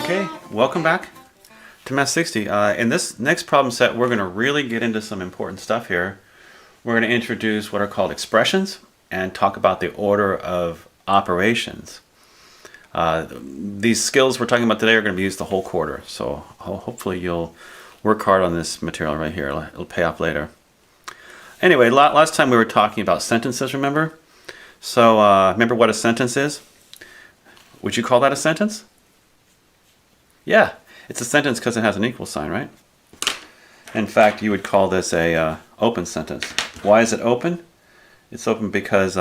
Okay, welcome back to Math 60. In this next problem set, we're going to really get into some important stuff here. We're going to introduce what are called expressions and talk about the order of operations. These skills we're talking about today are going to be used the whole quarter, so hopefully you'll work hard on this material right here. It'll pay off later. Anyway, last time we were talking about sentences, remember? So remember what a sentence is? Would you call that a sentence? Yeah, it's a sentence because it has an equal sign, right? In fact, you would call this a open sentence. Why is it open? It's open because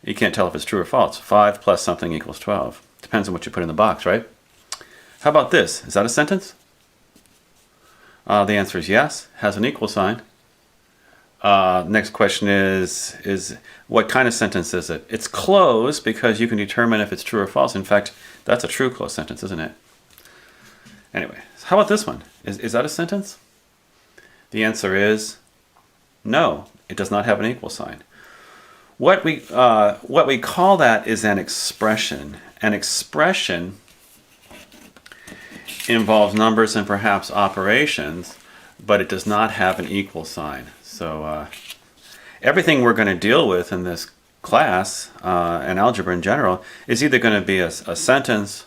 you can't tell if it's true or false. 5 plus something equals 12. Depends on what you put in the box, right? How about this? Is that a sentence? The answer is yes. Has an equal sign. Next question is what kind of sentence is it? It's closed because you can determine if it's true or false. In fact, that's a true closed sentence, isn't it? Anyway, how about this one? Is that a sentence? The answer is no. It does not have an equal sign. What we call that is an expression. An expression involves numbers and perhaps operations, but it does not have an equal sign. So everything we're going to deal with in this class, and algebra in general, is either going to be a sentence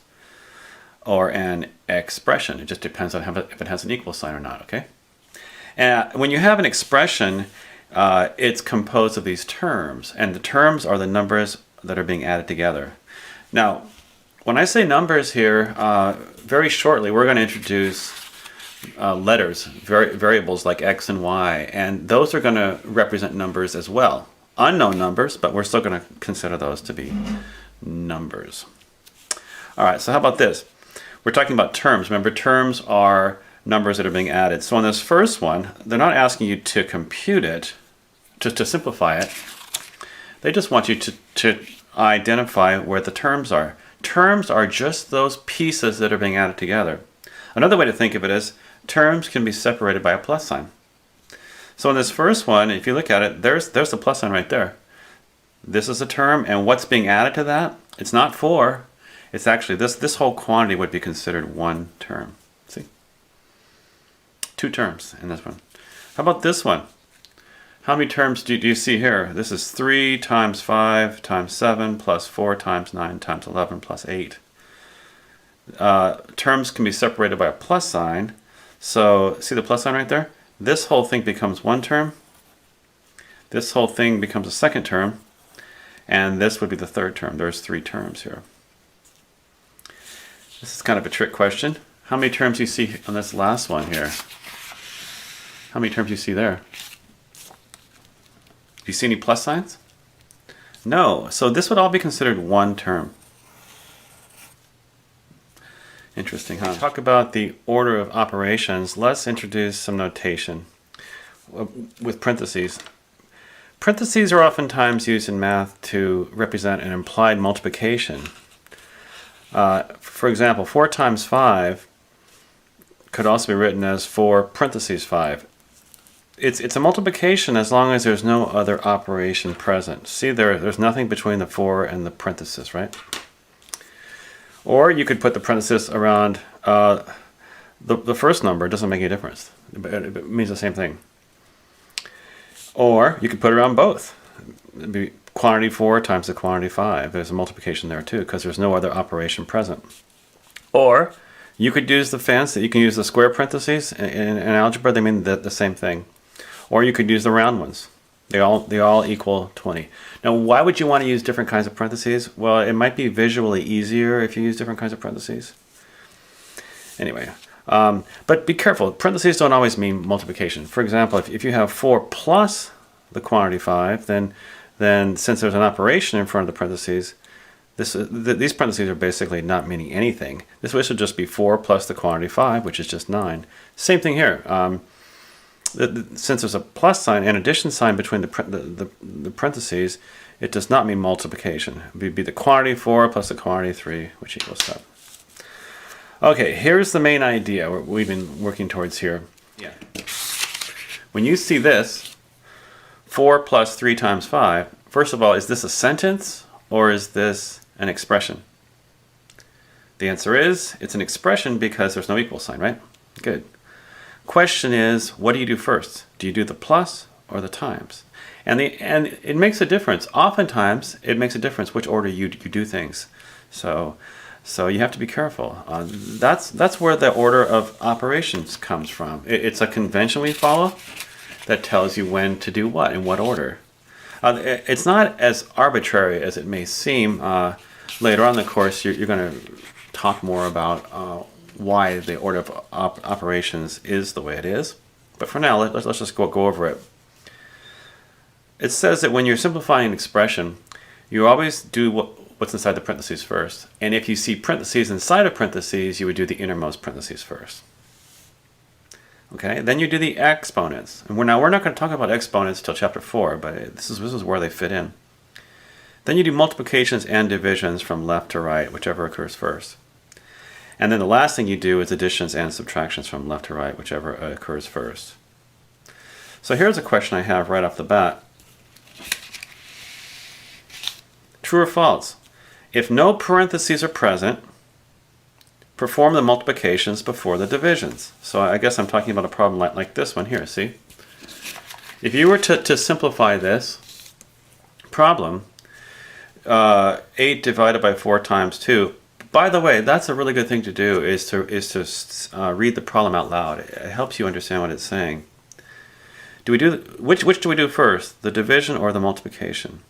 or an expression. It just depends on if it has an equal sign or not, okay? And when you have an expression, it's composed of these terms, and the terms are the numbers that are being added together. Now, when I say numbers here, very shortly we're going to introduce letters, variables like x and y, and those are going to represent numbers as well. Unknown numbers, but we're still going to consider those to be numbers. All right, so how about this? We're talking about terms. Remember, terms are numbers that are being added. So on this first one, they're not asking you to compute it, to simplify it. They just want you to identify where the terms are. Terms are just those pieces that are being added together. Another way to think of it is terms can be separated by a plus sign. So in this first one, if you look at it, there's the plus sign right there. This is a term, and what's being added to that? It's not 4. It's actually this whole quantity would be considered one term. See? 2 terms in this one. How about this one? How many terms do you see here? This is 3 times 5 times 7 plus 4 times 9 times 11 plus 8. Terms can be separated by a plus sign. So see the plus sign right there? This whole thing becomes one term. This whole thing becomes a second term. And this would be the third term. There's 3 terms here. This is kind of a trick question. How many terms do you see on this last one here? How many terms do you see there? Do you see any plus signs? No. So this would all be considered one term. Interesting, huh? Talk about the order of operations. Let's introduce some notation with parentheses. Parentheses are oftentimes used in math to represent an implied multiplication. For example, 4 times 5 could also be written as 4 parentheses 5. It's a multiplication as long as there's no other operation present. See, there's nothing between the 4 and the parentheses, right? Or you could put the parenthesis around the first number. It doesn't make any difference. It means the same thing. Or you could put it around both. It'd be quantity 4 times the quantity 5. There's a multiplication there too because there's no other operation present. Or you could use the fancy. You can use the square parentheses. In algebra, they mean the same thing. Or you could use the round ones. They all equal 20. Now, why would you want to use different kinds of parentheses? Well, it might be visually easier if you use different kinds of parentheses. Anyway, but be careful. Parentheses don't always mean multiplication. For example, if you have 4 plus the quantity 5, then since there's an operation in front of the parentheses, these parentheses are basically not meaning anything. This would just be 4 plus the quantity 5, which is just 9. Same thing here. Since there's a plus sign and addition sign between the parentheses, it does not mean multiplication. It would be the quantity 4 plus the quantity 3, which equals 7. Okay, here's the main idea we've been working towards here. Yeah. When you see this, 4 plus 3 times 5, first of all, is this a sentence or is this an expression? The answer is, it's an expression because there's no equal sign, right? Good. Question is, what do you do first? Do you do the plus or the times? And it makes a difference. Oftentimes, it makes a difference which order you do things. So you have to be careful. That's where the order of operations comes from. It's a convention we follow that tells you when to do what, in what order. It's not as arbitrary as it may seem. Later on in the course, you're going to talk more about why the order of operations is the way it is. But for now, let's just go over it. It says that when you're simplifying an expression, you always do what's inside the parentheses first. And if you see parentheses inside of parentheses, you would do the innermost parentheses first. Okay, then you do the exponents. And we're not going to talk about exponents till chapter 4, but this is where they fit in. Then you do multiplications and divisions from left to right, whichever occurs first. And then the last thing you do is additions and subtractions from left to right, whichever occurs first. So here's a question I have right off the bat. True or false? If no parentheses are present, perform the multiplications before the divisions. So I guess I'm talking about a problem like this one here, see? If you were to simplify this problem, 8 divided by 4 times 2, by the way, that's a really good thing to do, is to read the problem out loud. It helps you understand what it's saying. Which do we do first, the division or the multiplication?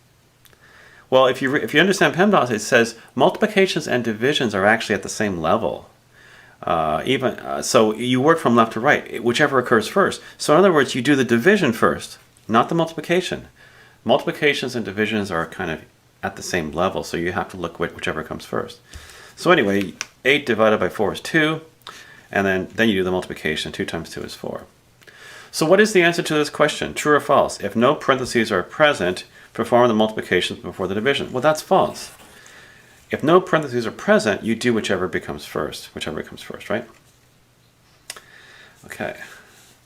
Well, if you understand PEMDAS, it says multiplications and divisions are actually at the same level. So you work from left to right, whichever occurs first. So in other words, you do the division first, not the multiplication. Multiplications and divisions are kind of at the same level, so you have to look whichever comes first. So anyway, 8 divided by 4 is 2, and then you do the multiplication. 2 times 2 is 4. So what is the answer to this question? True or false? If no parentheses are present, perform the multiplications before the division. Well, that's false. If no parentheses are present, you do whichever comes first, right? Okay,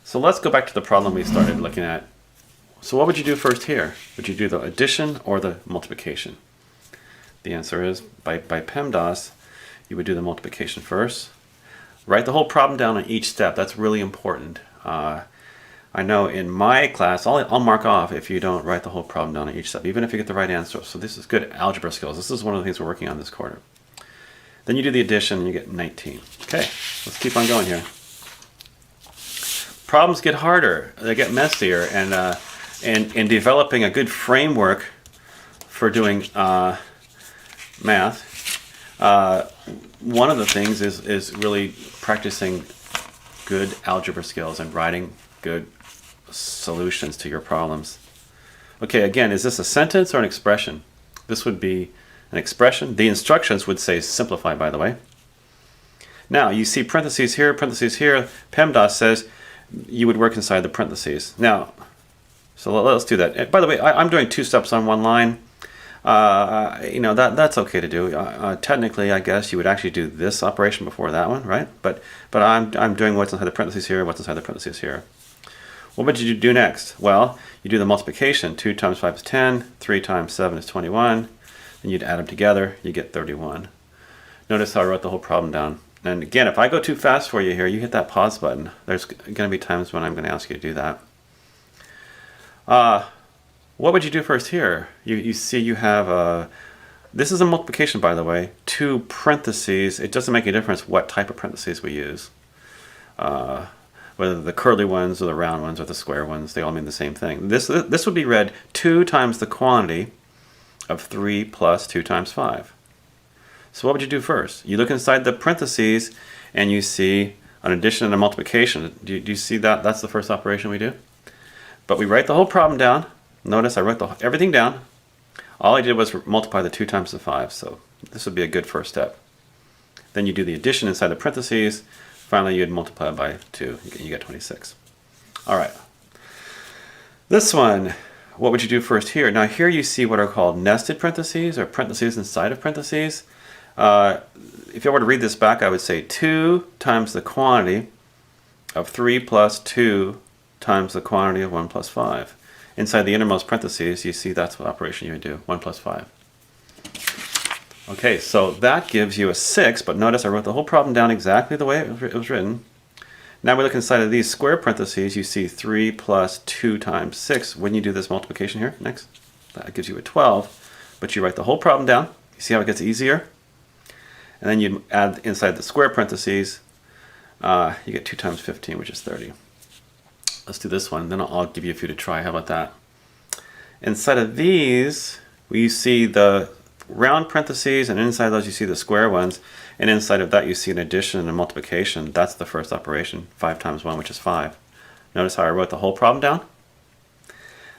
so let's go back to the problem we started looking at. So what would you do first here? Would you do the addition or the multiplication? The answer is, by PEMDAS, you would do the multiplication first. Write the whole problem down on each step. That's really important. I know in my class, I'll mark off if you don't write the whole problem down on each step, even if you get the right answer. So this is good algebra skills. This is one of the things we're working on this quarter. Then you do the addition and you get 19. Okay, let's keep on going here. Problems get harder. They get messier. And in developing a good framework for doing math, one of the things is really practicing good algebra skills and writing good solutions to your problems. Okay, again, is this a sentence or an expression? This would be an expression. The instructions would say simplify, by the way. Now, you see parentheses here. PEMDAS says you would work inside the parentheses. Now, so let's do that. By the way, I'm doing 2 steps on one line. That's okay to do. Technically, I guess you would actually do this operation before that one, right? But I'm doing what's inside the parentheses here, what's inside the parentheses here. What would you do next? Well, you do the multiplication. 2 times 5 is 10. 3 times 7 is 21. Then you'd add them together. You get 31. Notice how I wrote the whole problem down. And again, if I go too fast for you here, you hit that pause button. There's going to be times when I'm going to ask you to do that. What would you do first here? You see you have this is a multiplication, by the way. 2 parentheses. It doesn't make a difference what type of parentheses we use. Whether the curly ones or the round ones or the square ones, they all mean the same thing. This would be read 2 times the quantity of 3 plus 2 times 5. So what would you do first? You look inside the parentheses and you see an addition and a multiplication. Do you see that? That's the first operation we do. But we write the whole problem down. Notice I wrote everything down. All I did was multiply the 2 times the 5, so this would be a good first step. Then you do the addition inside the parentheses. Finally, you'd multiply by 2. You get 26. All right. This one, what would you do first here? Now here you see what are called nested parentheses or parentheses inside of parentheses. If I were to read this back, I would say 2 times the quantity of 3 plus 2 times the quantity of 1 plus 5. Inside the innermost parentheses, you see that's what operation you would do, 1 plus 5. Okay, so that gives you a 6, but notice I wrote the whole problem down exactly the way it was written. Now we look inside of these square parentheses, you see 3 plus 2 times 6. When you do this multiplication here, next, that gives you a 12, but you write the whole problem down. You see how it gets easier? And then you add inside the square parentheses, you get 2 times 15, which is 30. Let's do this one, then I'll give you a few to try. How about that? Inside of these, we see the round parentheses, and inside those you see the square ones, and inside of that you see an addition and a multiplication. That's the first operation, 5 times 1, which is 5. Notice how I wrote the whole problem down?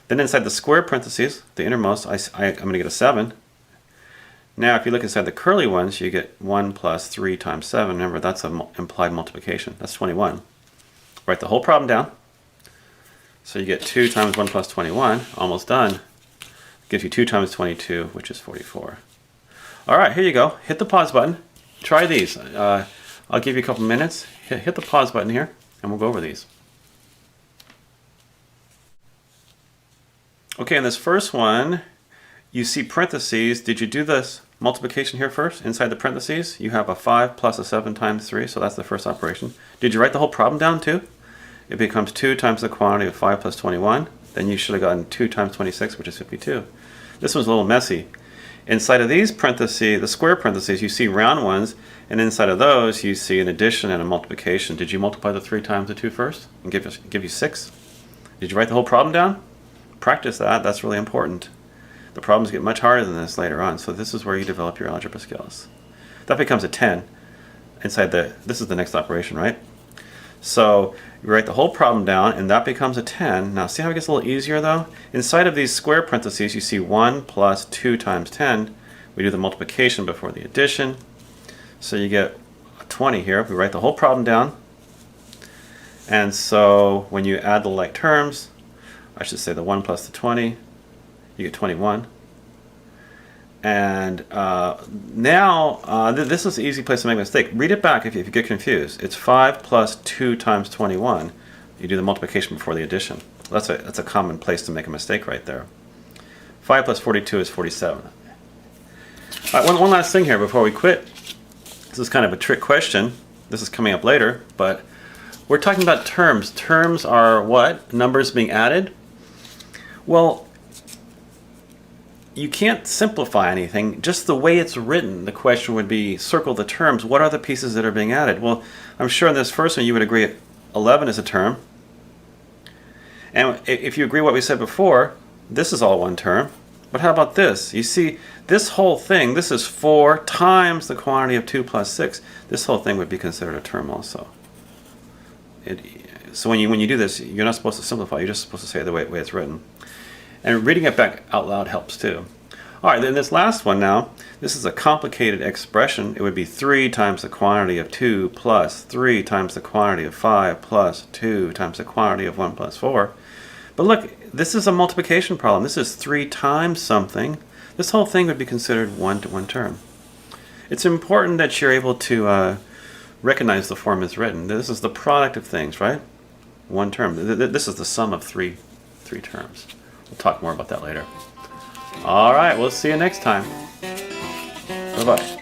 Then inside the square parentheses, the innermost, I'm going to get a 7. Now if you look inside the curly ones, you get 1 plus 3 times 7. Remember, that's an implied multiplication. That's 21. Write the whole problem down. So you get 2 times 1 plus 21, almost done. Gives you 2 times 22, which is 44. All right, here you go. Hit the pause button. Try these. I'll give you a couple minutes. Hit the pause button here, and we'll go over these. Okay, in this first one, you see parentheses. Did you do this multiplication here first? Inside the parentheses, you have a 5 plus a 7 times 3, so that's the first operation. Did you write the whole problem down too? It becomes 2 times the quantity of 5 plus 21. Then you should have gotten 2 times 26, which is 52. This one's a little messy. Inside of these parentheses, the square parentheses, you see round ones, and inside of those you see an addition and a multiplication. Did you multiply the 3 times the 2 first and give you 6? Did you write the whole problem down? Practice that. That's really important. The problems get much harder than this later on, so this is where you develop your algebra skills. That becomes a 10. This is the next operation, right? So you write the whole problem down, and that becomes a 10. Now see how it gets a little easier though? Inside of these square parentheses, you see 1 plus 2 times 10. We do the multiplication before the addition. So you get a 20 here. We write the whole problem down. And so when you add the like terms, I should say the 1 plus the 20, you get 21. And now, this is an easy place to make a mistake. Read it back if you get confused. It's 5 plus 2 times 21. You do the multiplication before the addition. That's a common place to make a mistake right there. 5 plus 42 is 47. All right, one last thing here before we quit. This is kind of a trick question. This is coming up later, but we're talking about terms. Terms are what? Numbers being added? Well, you can't simplify anything. Just the way it's written, the question would be, circle the terms. What are the pieces that are being added? Well, I'm sure in this first one you would agree 11 is a term. And if you agree what we said before, this is all one term. But how about this? You see, this whole thing, this is 4 times the quantity of 2 plus 6. This whole thing would be considered a term also. So when you do this, you're not supposed to simplify. You're just supposed to say it the way it's written. And reading it back out loud helps too. All right, then this last one now, this is a complicated expression. It would be 3 times the quantity of 2 plus 3 times the quantity of 5 plus 2 times the quantity of 1 plus 4. But look, this is a multiplication problem. This is 3 times something. This whole thing would be considered one term. It's important that you're able to recognize the form it's written. This is the product of things, right? One term. This is the sum of three terms. We'll talk more about that later. All right, we'll see you next time. Bye-bye.